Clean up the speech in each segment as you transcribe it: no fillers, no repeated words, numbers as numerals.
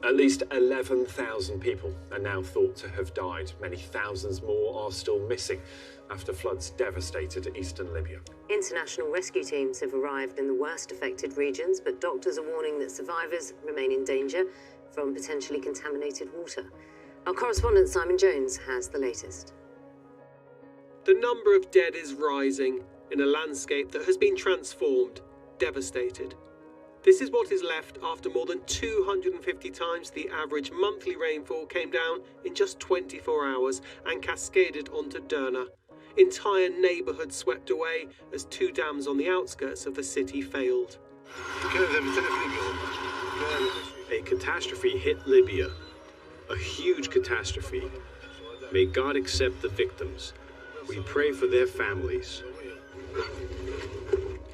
At least 11,000 people are now thought to have died. Many thousands more are still missing after floods devastated eastern Libya. International rescue teams have arrived in the worst affected regions, but doctors are warning that survivors remain in danger from potentially contaminated water. Our correspondent Simon Jones has the latest. The number of dead is rising in a landscape that has been transformed, devastated. This is what is left after more than 250 times the average monthly rainfall came down in just 24 hours and cascaded onto Derna. Entire neighbourhoods swept away as two dams on the outskirts of the city failed. A catastrophe hit Libya. A huge catastrophe. May God accept the victims. We pray for their families.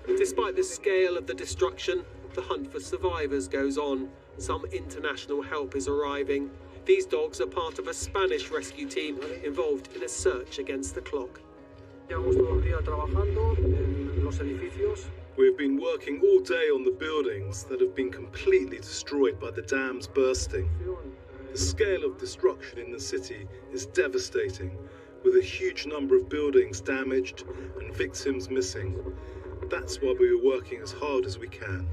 Despite the scale of the destruction, the hunt for survivors goes on. Some international help is arriving. These dogs are part of a Spanish rescue team involved in a search against the clock. We've been working all day on the buildings that have been completely destroyed by the dams bursting. The scale of destruction in the city is devastating, with a huge number of buildings damaged and victims missing. That's why we are working as hard as we can.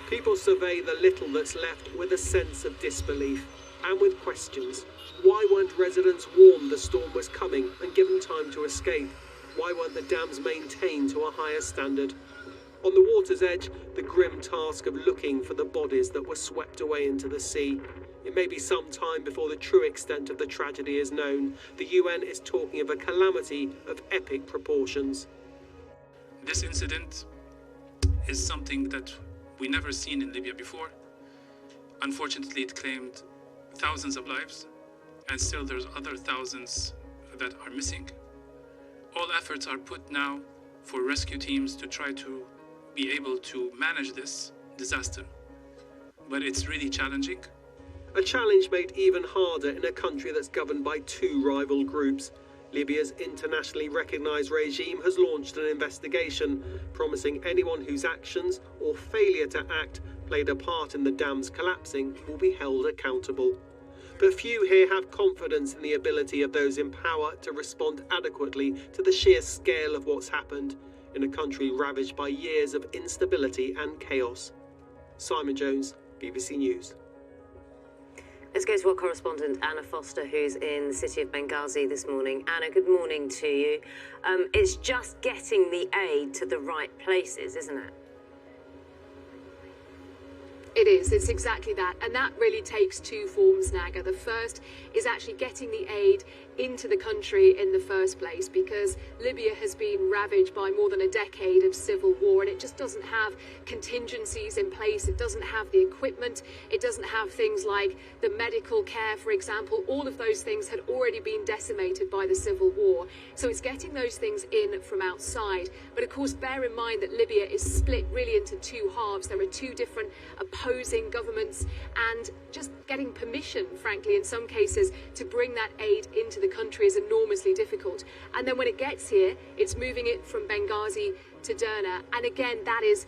People survey the little that's left with a sense of disbelief and with questions. Why weren't residents warned the storm was coming and given time to escape? Why weren't the dams maintained to a higher standard? On the water's edge, the grim task of looking for the bodies that were swept away into the sea. It may be some time before the true extent of the tragedy is known. The UN is talking of a calamity of epic proportions. This incident is something that we never seen in Libya before. Unfortunately, it claimed thousands of lives, and still there's other thousands that are missing. All efforts are put now for rescue teams to try to be able to manage this disaster. But it's really challenging. A challenge made even harder in a country that's governed by two rival groups. Libya's internationally recognised regime has launched an investigation, promising anyone whose actions or failure to act played a part in the dams collapsing will be held accountable. But few here have confidence in the ability of those in power to respond adequately to the sheer scale of what's happened in a country ravaged by years of instability and chaos. Simon Jones, BBC News. Let's go to our correspondent Anna Foster, who's in the city of Benghazi this morning. Anna, good morning to you. It's just getting the aid to the right places, isn't it? It is. It's exactly that. And that really takes two forms, Naga. The first is actually getting the aid into the country in the first place, because Libya has been ravaged by more than a decade of civil war, and it just doesn't have contingencies in place. It doesn't have the equipment. It doesn't have things like the medical care, for example. All of those things had already been decimated by the civil war. So it's getting those things in from outside. But of course, bear in mind that Libya is split really into two halves. There are two different opposing governments, and just getting permission, frankly, in some cases, to bring that aid into the country is enormously difficult. And then when it gets here, it's moving it from Benghazi to Derna. And again, that is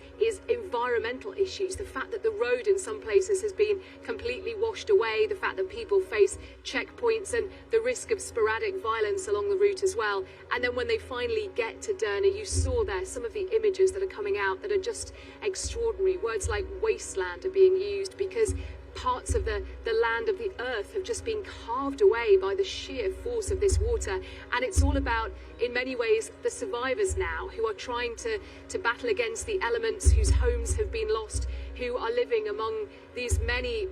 environmental issues. The fact that the road in some places has been completely washed away, the fact that people face checkpoints and the risk of sporadic violence along the route as well. And then when they finally get to Derna, you saw there some of the images that are coming out that are just extraordinary. Words like wasteland are being used because parts of the land of the earth have just been carved away by the sheer force of this water. And it's all about, in many ways, the survivors now who are trying to battle against the elements, whose homes have been lost, who are living among these many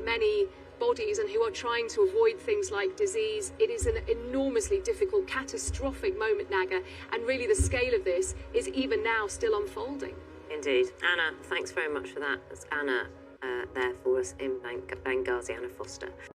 bodies and who are trying to avoid things like disease. It is an enormously difficult, catastrophic moment, Naga, and really the scale of this is even now still unfolding. Indeed. Anna, thanks very much for that. That's Anna there for us in Benghazi, Anna Foster.